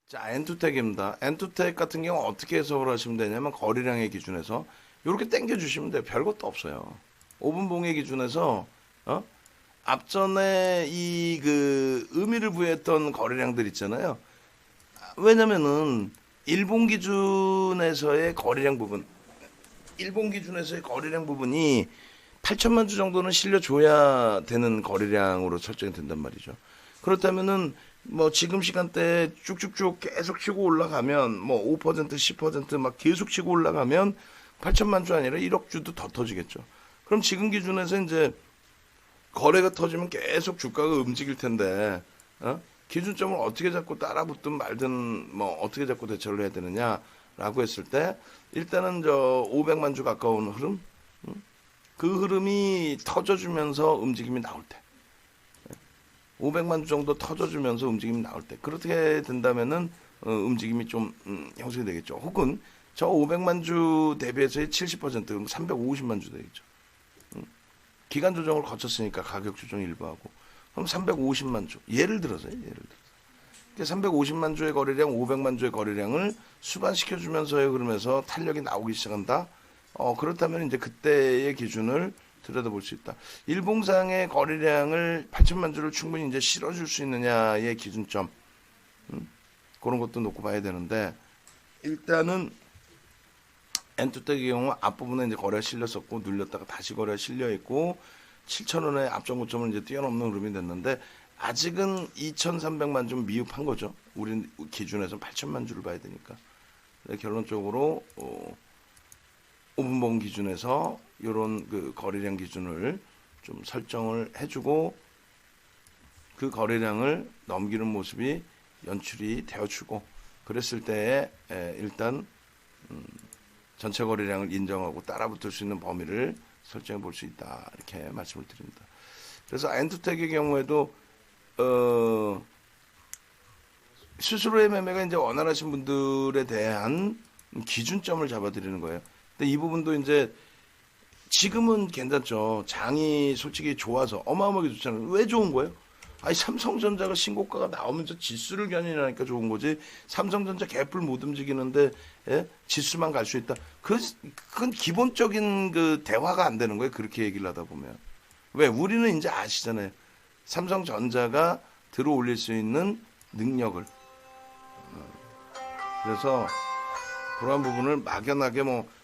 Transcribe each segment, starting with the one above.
자, 엔투텍입니다. 엔투텍 같은 경우 어떻게 해석을 하시면 되냐면 거래량의 기준에서 이렇게 당겨 주시면 돼요. 별것도 없어요. 5분 봉의 기준에서 앞전에 이 그 의미를 부여했던 거래량들 있잖아요. 왜냐면은 일본 기준에서의 거래량 부분, 일본 기준에서의 거래량 부분이 8천만 주 정도는 실려줘야 되는 거래량으로 설정이 된단 말이죠. 그렇다면은 뭐 지금 시간대에 쭉쭉쭉 계속 치고 올라가면 뭐 5%, 10%막 계속 치고 올라가면 8천만 주 아니라 1억 주도 더 터지겠죠. 그럼 지금 기준에서 이제 거래가 터지면 계속 주가가 움직일 텐데 기준점을 어떻게 잡고 따라붙든 말든 뭐 어떻게 잡고 대처를 해야 되느냐라고 했을 때 일단은 저 500만 주 가까운 흐름 그 흐름이 터져주면서 움직임이 나올 때 500만 주 정도 터져주면서 움직임이 나올 때 그렇게 된다면은 움직임이 좀 형성이 되겠죠. 혹은 저 500만 주 대비해서의 70% 그럼 350만 주 되겠죠. 기간 조정을 거쳤으니까 가격 조정 일부 하고 그럼 350만 주 예를 들어서요. 예를 들어서 350만 주의 거래량, 500만 주의 거래량을 수반시켜 주면서의 흐름에서 탄력이 나오기 시작한다. 그렇다면 이제 그때의 기준을 들여다볼 수 있다. 일봉상의 거래량을 8천만 주를 충분히 이제 실어줄 수 있느냐의 기준점, 그런 것도 놓고 봐야 되는데 일단은 엔투텍의 경우 앞부분에 이제 거래가 실렸었고 눌렸다가 다시 거래가 실려 있고 7,000원의 앞전 고점을 이제 뛰어넘는 흐름이 됐는데 아직은 2,300만 주 미흡한 거죠. 우린 기준에서 8천만 주를 봐야 되니까. 결론적으로 5분봉 기준에서 이런 그 거래량 기준을 좀 설정을 해주고 그 거래량을 넘기는 모습이 연출이 되어주고 그랬을 때에 일단 전체 거래량을 인정하고 따라붙을 수 있는 범위를 설정해 볼 수 있다 이렇게 말씀을 드립니다. 그래서 엔투텍의 경우에도 스스로의 매매가 이제 원활하신 분들에 대한 기준점을 잡아드리는 거예요. 근데 이 부분도 이제 지금은 괜찮죠. 장이 솔직히 좋아서 어마어마하게 좋잖아요. 왜 좋은 거예요? 아니 삼성전자가 신고가가 나오면서 지수를 견인하니까 좋은 거지. 삼성전자 개뿔 못 움직이는데 지수만 갈 수 있다. 그건 기본적인 그 대화가 안 되는 거예요. 그렇게 얘기를 하다 보면. 왜? 우리는 이제 아시잖아요. 삼성전자가 들어 올릴 수 있는 능력을. 그래서 그러한 부분을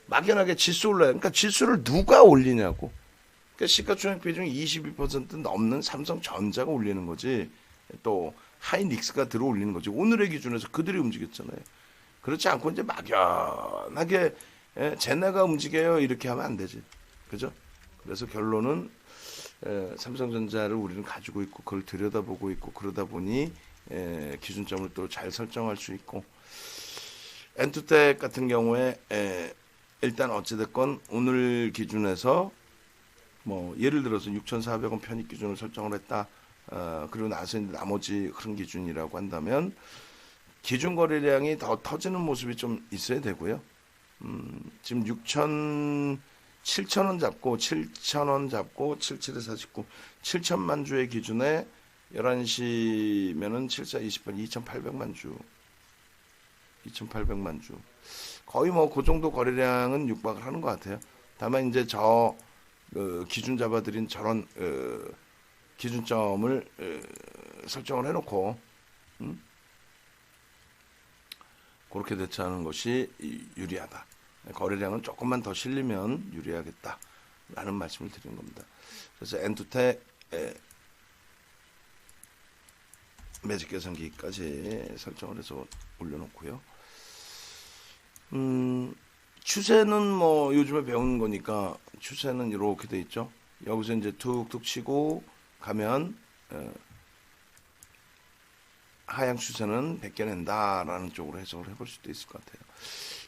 막연하게 지수 올라요. 그러니까 지수를 누가 올리냐고. 그러니까 시가총액 비중이 22% 넘는 삼성전자가 올리는 거지. 또 하이닉스가 들어 올리는 거지. 오늘의 기준에서 그들이 움직였잖아요. 그렇지 않고 이제 막연하게 쟤네가 움직여요 이렇게 하면 안 되지. 그죠? 그래서 결론은 삼성전자를 우리는 가지고 있고 그걸 들여다보고 있고 그러다 보니 기준점을 또 잘 설정할 수 있고 엔투텍 같은 경우에 일단 어찌됐건 오늘 기준에서 뭐 예를 들어서 6,400원 편입 기준을 설정을 했다. 그리고 나서 이제 나머지 흐름 기준이라고 한다면 기준 거래량이 더 터지는 모습이 좀 있어야 되고요. 지금 7,000원 잡고 7,000원 잡고 77에 49 7천만 주의 기준에 11시면은 74, 28, 2,800만 주 2,800만 주 거의 뭐 그 정도 거래량은 육박을 하는 것 같아요. 다만 이제 기준 잡아드린 저런 기준점을 설정을 해놓고 그렇게 대처하는 것이 유리하다. 거래량은 조금만 더 실리면 유리하겠다라는 말씀을 드리는 겁니다. 그래서 엔투텍 매직 계산기까지 설정을 해서 올려놓고요. 추세는 뭐 요즘에 배우는 거니까 추세는 이렇게 돼 있죠. 여기서 이제 툭툭 치고 가면 하향 추세는 벗겨낸다라는 쪽으로 해석을 해볼 수도 있을 것 같아요.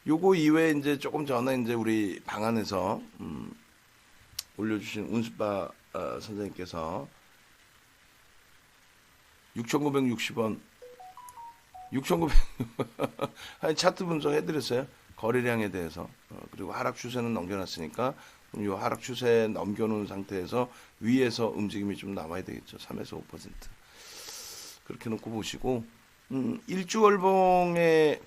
요거 이외에 이제 조금 전에 이제 우리 방안에서 올려주신 운수바 선생님께서 6,960원 6,900 아니 차트 분석해드렸어요. 거래량에 대해서 그리고 하락 추세는 넘겨놨으니까 이 하락 추세 넘겨놓은 상태에서 위에서 움직임이 좀 나와야 되겠죠. 3에서 5% 그렇게 놓고 보시고 일주월봉의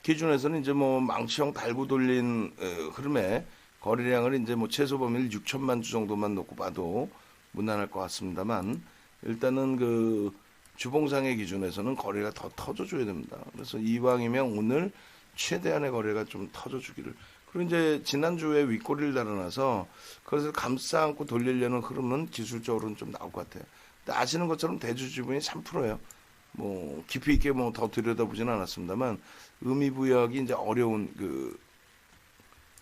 기준에서는 이제 뭐 망치형 달고 돌린 흐름에 거래량을 이제 뭐 최소 범위를 6천만 주 정도만 놓고 봐도 무난할 것 같습니다만, 일단은 그 주봉상의 기준에서는 거래가 더 터져줘야 됩니다. 그래서 이왕이면 오늘 최대한의 거래가 좀 터져주기를. 그리고 이제 지난주에 윗꼬리를 달아놔서 그것을 감싸 안고 돌리려는 흐름은 기술적으로는 좀 나올 것 같아요. 근데 아시는 것처럼 대주 지분이 3%예요. 뭐 깊이 있게 뭐 더 들여다보지는 않았습니다만, 의미부여하기 이제 어려운 그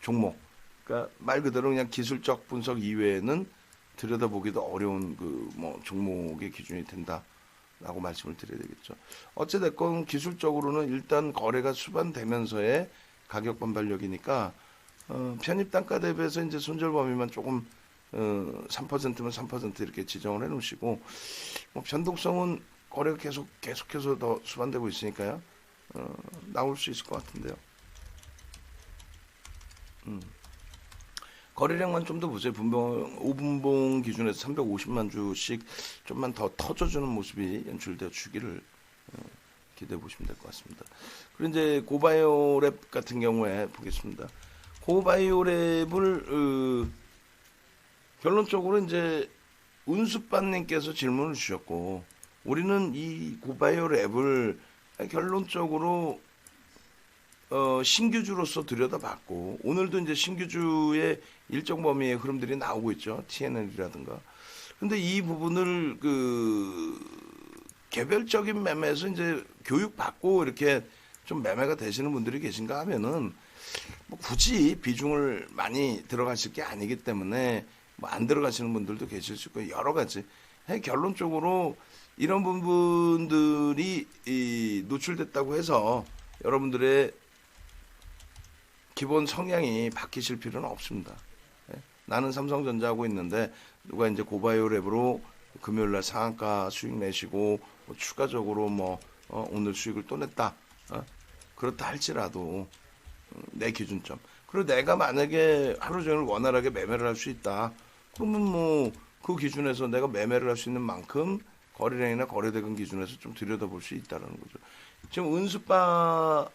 종목. 그러니까 말 그대로 그냥 기술적 분석 이외에는 들여다보기도 어려운 그 뭐 종목의 기준이 된다라고 말씀을 드려야 되겠죠. 어찌됐건 기술적으로는 일단 거래가 수반되면서의 가격 반발력이니까 편입 단가 대비해서 이제 손절 범위만 조금 3%면 3% 이렇게 지정을 해놓으시고, 뭐 변동성은 거래가 계속해서 더 수반되고 있으니까요. 나올 수 있을 것 같은데요. 거래량만 좀 더 보세요. 5분봉 기준에서 350만 주씩 좀만 더 터져주는 모습이 연출되어 주기를 기대해 보시면 될 것 같습니다. 그리고 이제 고바이오랩 같은 경우에 보겠습니다. 고바이오랩을 결론적으로 이제 운수빠님께서 질문을 주셨고, 우리는 이 고바이오랩을 결론적으로 신규주로서 들여다봤고, 오늘도 이제 신규주의 일정 범위의 흐름들이 나오고 있죠. TNL이라든가. 근데 이 부분을 그 개별적인 매매에서 이제 교육받고 이렇게 좀 매매가 되시는 분들이 계신가 하면은 뭐 굳이 비중을 많이 들어가실 게 아니기 때문에 뭐 안 들어가시는 분들도 계실 수 있고, 여러 가지. 결론적으로 이런 부분들이 노출됐다고 해서 여러분들의 기본 성향이 바뀌실 필요는 없습니다. 나는 삼성전자 하고 있는데 누가 이제 고바이오랩으로 금요일날 상한가 수익 내시고 뭐 추가적으로 뭐 오늘 수익을 또 냈다. 그렇다 할지라도 내 기준점. 그리고 내가 만약에 하루 종일 원활하게 매매를 할 수 있다. 그러면 뭐 그 기준에서 내가 매매를 할 수 있는 만큼 거래량이나 거래대금 기준에서 좀 들여다볼 수 있다는 거죠. 지금 은수빠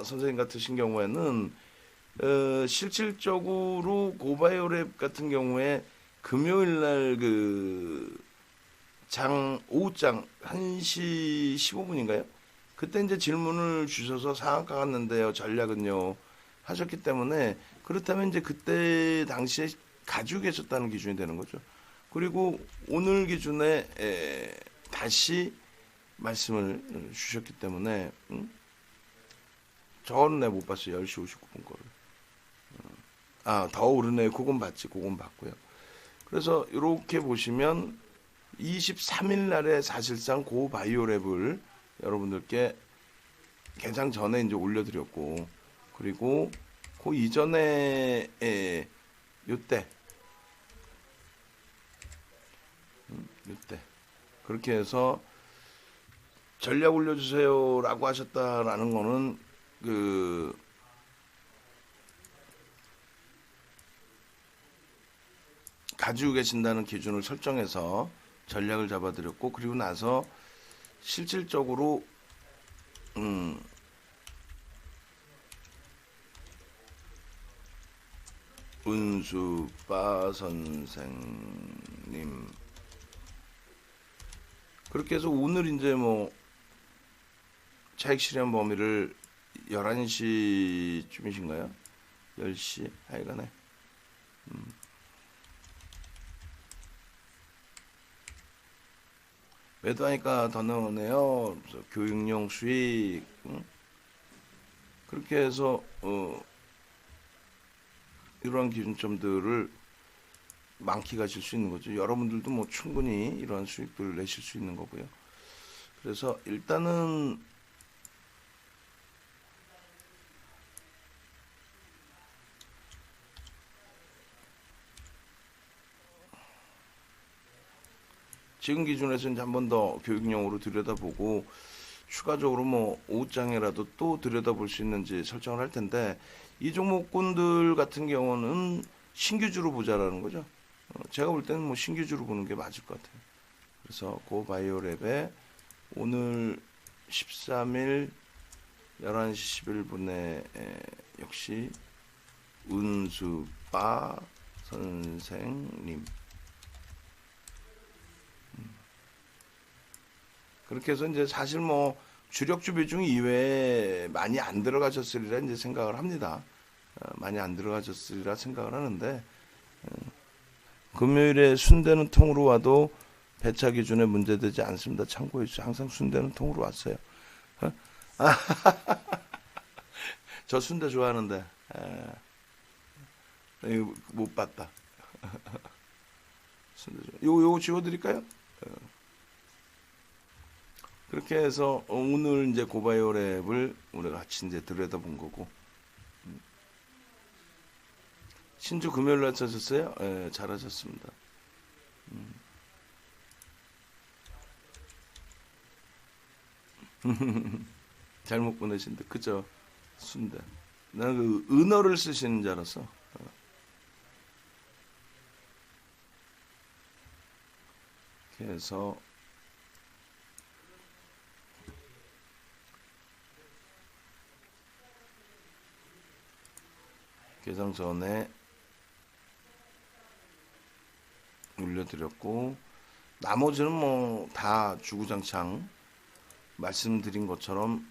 선생님 같으신 경우에는 실질적으로 고바이오랩 같은 경우에 금요일 날 그 오후장 1시 15분인가요? 그때 이제 질문을 주셔서 상한가 갔는데요, 전략은요 하셨기 때문에, 그렇다면 이제 그때 당시에 가지고 계셨다는 기준이 되는 거죠. 그리고 오늘 기준에 다시 말씀을 주셨기 때문에, 저는 내 못 봤어요. 10시 59분 거를. 더 오르네요. 그건 봤지. 그건 봤고요. 그래서 이렇게 보시면 23일 날에 사실상 고 바이오랩을 여러분들께 개장 전에 이제 올려드렸고, 그리고 그 이전에 요때 그렇게 해서 전략 올려주세요라고 하셨다라는 거는 그 가지고 계신다는 기준을 설정해서 전략을 잡아드렸고, 그리고 나서 실질적으로 은수빠 선생님 그렇게 해서 오늘 이제 뭐 차익 실현 범위를 11시쯤이신가요? 10시 하여간에 매도하니까 더 나오네요. 교육용 수익 그렇게 해서 이러한 기준점들을 많게 가실 수 있는 거죠. 여러분들도 뭐 충분히 이러한 수익들을 내실 수 있는 거고요. 그래서 일단은 지금 기준에서 이제 한 번 더 교육용으로 들여다보고 추가적으로 뭐 오후장에라도 또 들여다볼 수 있는지 설정을 할 텐데, 이 종목군들 같은 경우는 신규주로 보자라는 거죠. 제가 볼 때는 뭐 신규주로 보는 게 맞을 것 같아요. 그래서 고바이오랩의 오늘 13일 11시 11분에 역시 은수빠 선생님. 그렇게 해서 이제 사실 뭐 주력주 비중 이외에 많이 안 들어가셨으리라 이제 생각을 합니다. 많이 안 들어가셨으리라 생각을 하는데, 금요일에 순대는 통으로 와도 배차 기준에 문제되지 않습니다. 참고해 주세요. 항상 순대는 통으로 왔어요. 저 순대 좋아하는데 이거 못 봤다. 순대 요거 지워드릴까요? 그렇게 해서 오늘 이제 고바이오 랩을 우리가 같이 이제 들여다본 거고. 신주 금요일 날 찾았어요? 예, 잘하셨습니다. 잘못 보내신데, 그죠? 순대. 나는 그 은어를 쓰시는 줄 알았어. 그래서 개장 전에 올려드렸고, 나머지는 뭐 다 주구장창 말씀드린 것처럼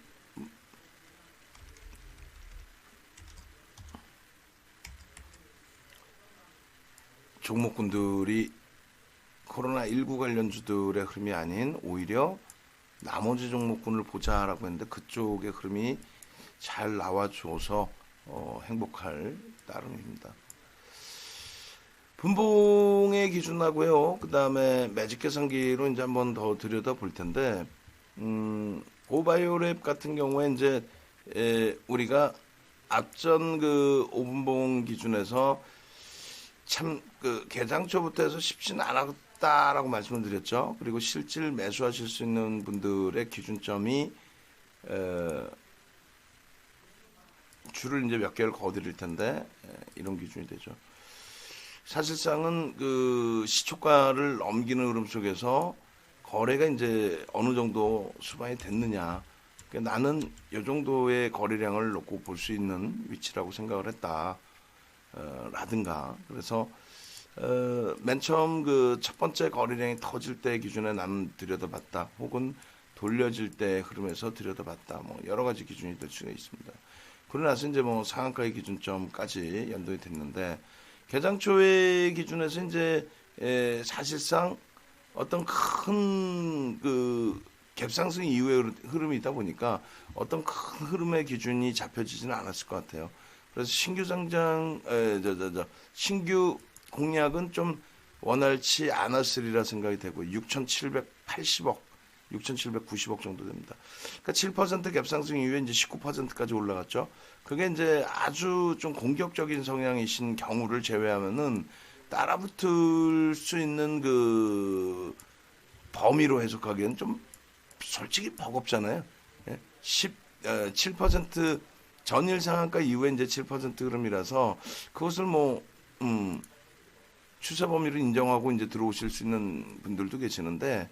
종목군들이 코로나19 관련주들의 흐름이 아닌 오히려 나머지 종목군을 보자라고 했는데 그쪽의 흐름이 잘 나와줘서 행복할 따름입니다. 분봉의 기준하고요. 그 다음에 매직 계산기로 이제 한번 더 들여다 볼 텐데, 고바이오랩 같은 경우에 이제 우리가 앞전 그 5분봉 기준에서 참 그 개장초부터 해서 쉽지는 않았다라고 말씀을 드렸죠. 그리고 실질 매수하실 수 있는 분들의 기준점이 줄을 이제 몇 개를 거드릴 텐데 이런 기준이 되죠. 사실상은 그 시초가를 넘기는 흐름 속에서 거래가 이제 어느 정도 수반이 됐느냐. 그러니까 나는 이 정도의 거래량을 놓고 볼 수 있는 위치라고 생각을 했다. 라든가. 그래서 맨 처음 그 첫 번째 거래량이 터질 때 기준에 나는 들여다봤다. 혹은 돌려질 때 흐름에서 들여다봤다. 뭐 여러 가지 기준이 될 수가 있습니다. 그러고 나서 이제 뭐 상한가의 기준점까지 연동이 됐는데, 개장초의 기준에서 이제 사실상 어떤 큰 그 갭상승 이후의 흐름이 있다 보니까 어떤 큰 흐름의 기준이 잡혀지지는 않았을 것 같아요. 그래서 신규 상장, 신규 공략은 좀 원활치 않았으리라 생각이 되고 6,780억, 6,790억 정도 됩니다. 그러니까 7% 갭상승 이후에 이제 19%까지 올라갔죠. 그게 이제 아주 좀 공격적인 성향이신 경우를 제외하면은 따라붙을 수 있는 그 범위로 해석하기에는 좀 솔직히 버겁잖아요. 7% 전일 상한가 이후에 이제 7% 흐름이라서 그것을 뭐 추세 범위를 인정하고 이제 들어오실 수 있는 분들도 계시는데,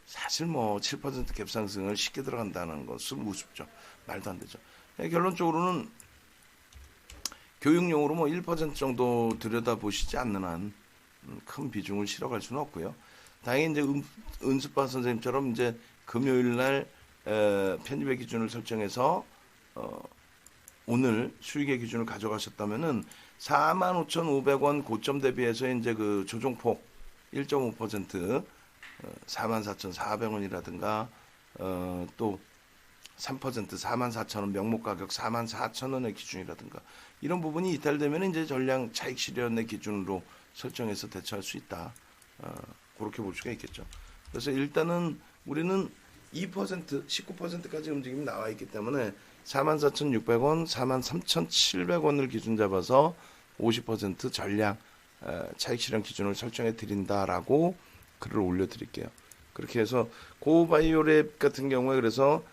사실 뭐 7% 갭상승을 쉽게 들어간다는 것은 우습죠. 말도 안 되죠. 결론적으로는 교육용으로 뭐 1% 정도 들여다보시지 않는 한 큰 비중을 실어갈 수는 없고요. 다행히 이제 은수빠 선생님처럼 이제 금요일 날 편입의 기준을 설정해서 오늘 수익의 기준을 가져가셨다면은 45,500원 고점 대비해서 이제 그 조정폭 1.5% 44,400원이라든가 또 3% 44,000원 명목 가격 44,000원의 기준이라든가 이런 부분이 이탈되면 이제 전량 차익 실현의 기준으로 설정해서 대처할 수 있다. 그렇게 볼 수가 있겠죠. 그래서 일단은 우리는 2% 19%까지 움직임이 나와 있기 때문에 44,600원 43,700원을 기준 잡아서 50% 전량 차익 실현 기준을 설정해 드린다라고 글을 올려드릴게요. 그렇게 해서 고바이오랩 같은 경우에 그래서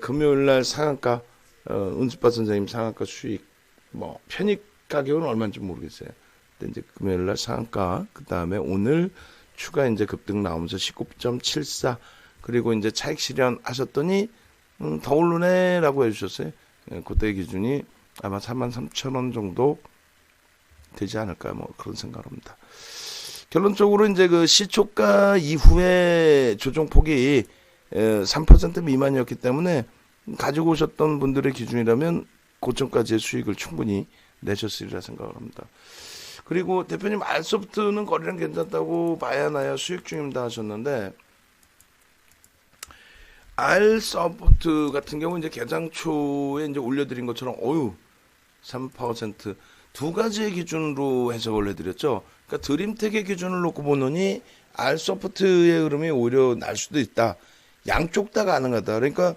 금요일날 상한가 은수빠 선생님 상한가 수익 뭐 편입 가격은 얼마인지 모르겠어요. 근데 이제 금요일날 상한가 그 다음에 오늘 추가 이제 급등 나오면서 19.74 그리고 이제 차익 실현하셨더니 더 오르네라고 해주셨어요. 예, 그때 기준이 아마 43,000원 정도 되지 않을까 뭐 그런 생각을 합니다. 결론적으로 이제 그 시초가 이후에 조정폭이 3% 미만이었기 때문에 가지고 오셨던 분들의 기준이라면 고점까지의 수익을 충분히 내셨으리라 생각을 합니다. 그리고 대표님 알소프트는 거래량 괜찮다고 봐야 하나요? 수익 중입니다 하셨는데, 알소프트 같은 경우 이제 개장 초에 이제 올려드린 것처럼 3%두 가지의 기준으로 해석을 해드렸죠. 그러니까 드림텍의 기준을 놓고 보느니 알소프트의 흐름이 오히려 날 수도 있다. 양쪽 다 가능하다. 그러니까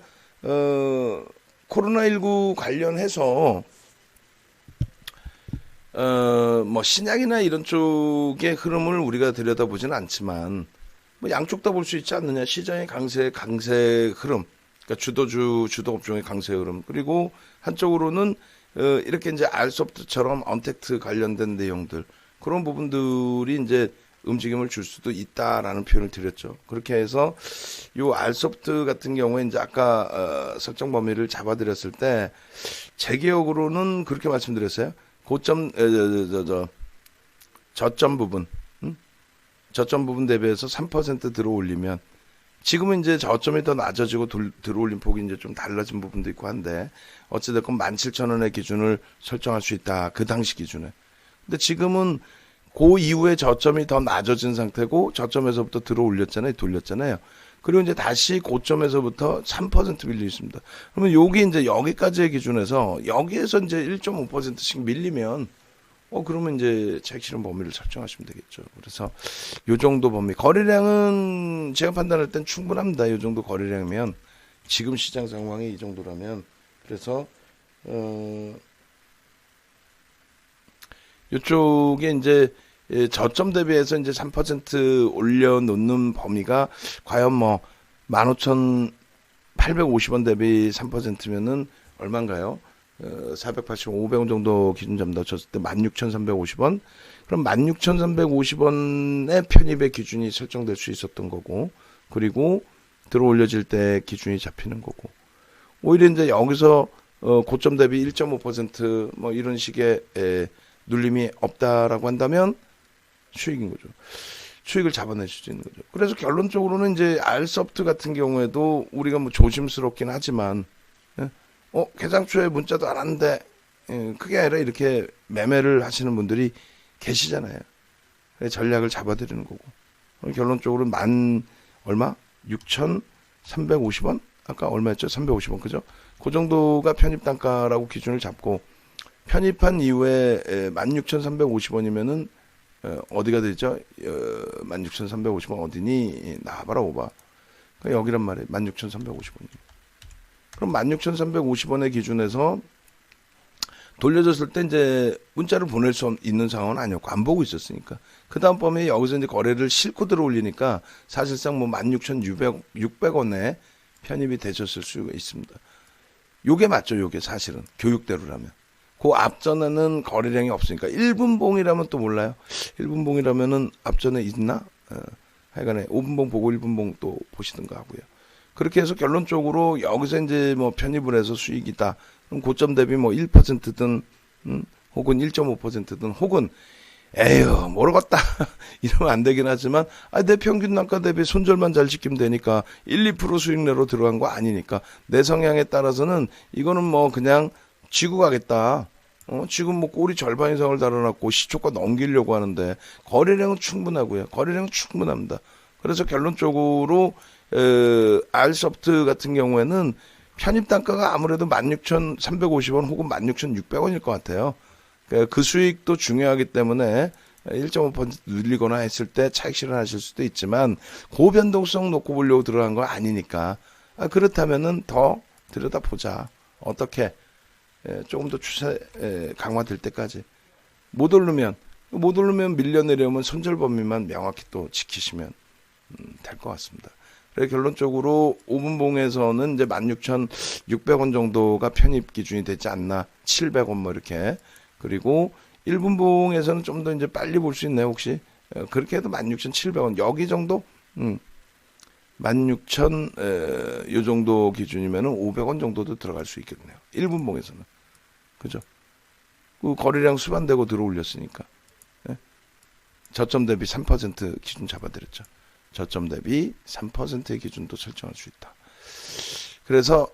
코로나19 관련해서 뭐 신약이나 이런 쪽의 흐름을 우리가 들여다보지는 않지만 뭐 양쪽 다 볼 수 있지 않느냐. 시장의 강세 흐름, 그러니까 주도 업종의 강세 흐름, 그리고 한쪽으로는 이렇게 이제 알소프트처럼 언택트 관련된 내용들, 그런 부분들이 이제 움직임을 줄 수도 있다라는 표현을 드렸죠. 그렇게 해서 요 알소프트 같은 경우에 이제 아까 설정 범위를 잡아드렸을 때 제 기억으로는 그렇게 말씀드렸어요. 고점 저점 부분, 저점 부분 대비해서 3% 들어올리면, 지금은 이제 저점이 더 낮아지고 들어올린 폭이 이제 좀 달라진 부분도 있고 한데, 어찌됐건 17,000원의 기준을 설정할 수 있다. 그 당시 기준에. 근데 지금은 그 이후에 저점이 더 낮아진 상태고, 저점에서부터 돌렸잖아요. 그리고 이제 다시 고점에서부터 3% 밀려 있습니다. 그러면 여기 이제 여기까지의 기준에서 여기에서 이제 1.5%씩 밀리면 그러면 이제 차익 실현 범위를 설정하시면 되겠죠. 그래서 요 정도 범위. 거래량은 제가 판단할 땐 충분합니다. 요 정도 거래량이면, 지금 시장 상황이 이 정도라면. 그래서 요쪽에 이제 저점 대비해서 이제 3% 올려놓는 범위가 과연 뭐 15,850원 대비 3%면은 얼마인가요? 480, 500원 정도 기준 잡는다 쳤을 때 16,350원. 그럼 16,350원의 편입의 기준이 설정될 수 있었던 거고, 그리고 들어올려질 때 기준이 잡히는 거고, 오히려 이제 여기서 고점 대비 1.5% 이런 식의 눌림이 없다라고 한다면 수익인 거죠. 수익을 잡아낼 수 있는 거죠. 그래서 결론적으로는 이제 알소프트 같은 경우에도 우리가 뭐 조심스럽긴 하지만, 개장 초에 문자도 안 왔는데, 그게 아니라 이렇게 매매를 하시는 분들이 계시잖아요. 전략을 잡아드리는 거고. 결론적으로 얼마? 6,350원? 아까 얼마였죠? 350원, 그죠? 그 정도가 편입 단가라고 기준을 잡고, 편입한 이후에 16,350원이면은 어디가 되죠? 16,350원 어디니? 나와봐라 오바. 그러니까 여기란 말이에요. 16,350원이. 그럼 16,350원의 기준에서 돌려줬을 때 이제 문자를 보낼 수 있는 상황은 아니었고, 안 보고 있었으니까. 그 다음 범위에 여기서 이제 거래를 싣고 들어올리니까 사실상 뭐 16,600원에 편입이 되셨을 수가 있습니다. 요게 맞죠, 요게 사실은. 교육대로라면. 그 앞전에는 거래량이 없으니까. 1분봉이라면 또 몰라요. 1분봉이라면은 앞전에 있나? 하여간에 5분봉 보고 1분봉 또 보시든가 하고요. 그렇게 해서 결론적으로 여기서 이제 뭐 편입을 해서 수익이다. 그럼 고점 대비 뭐 1%든, 혹은 1.5%든, 혹은, 에휴, 모르겠다. 이러면 안 되긴 하지만, 내 평균 단가 대비 손절만 잘 지키면 되니까, 1~2% 수익 내로 들어간 거 아니니까, 내 성향에 따라서는 이거는 뭐 그냥 지고 가겠다. 지금 뭐 꼬리 절반 이상을 달아놨고 시초가 넘기려고 하는데, 거래량은 충분하고요. 거래량은 충분합니다. 그래서 결론적으로, 알소프트 같은 경우에는 편입 단가가 아무래도 16,350원 혹은 16,600원일 것 같아요. 그 수익도 중요하기 때문에 1.5% 늘리거나 했을 때 차익 실현하실 수도 있지만, 고변동성 놓고 보려고 들어간 거 아니니까, 그렇다면은 더 들여다보자. 어떻게 조금 더 추세 강화될 때까지 못 오르면 밀려 내려오면 손절 범위만 명확히 또 지키시면 될 것 같습니다. 그래서 결론적으로 5분봉에서는 이제 16,600원 정도가 편입 기준이 되지 않나, 700원 뭐 이렇게. 그리고 1분봉에서는 좀 더 이제 빨리 볼 수 있네요, 혹시. 그렇게 해도 16,700원 여기 정도 16,000 요 정도 기준이면은 500원 정도도 들어갈 수 있겠네요. 1분봉에서는. 그죠? 그 거래량 수반되고 들어올렸으니까. 예? 저점 대비 3% 기준 잡아드렸죠. 저점 대비 3%의 기준도 설정할 수 있다. 그래서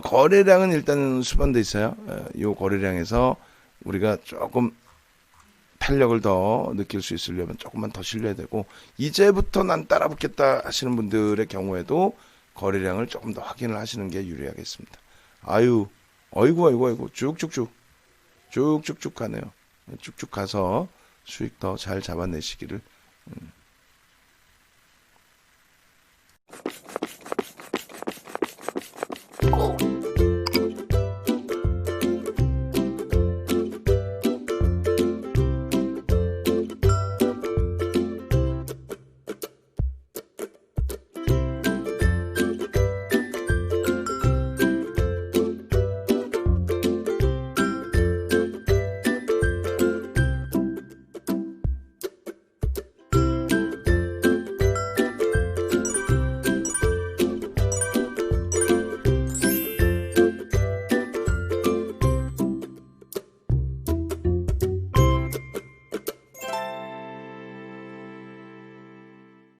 거래량은 일단 수반돼 있어요. 이 거래량에서 우리가 조금 탄력을 더 느낄 수 있으려면 조금만 더 실려야 되고, 이제부터 난 따라붙겠다 하시는 분들의 경우에도 거래량을 조금 더 확인을 하시는 게 유리하겠습니다. 아이고 쭉쭉쭉 가네요. 쭉쭉 가서 수익 더 잘 잡아내시기를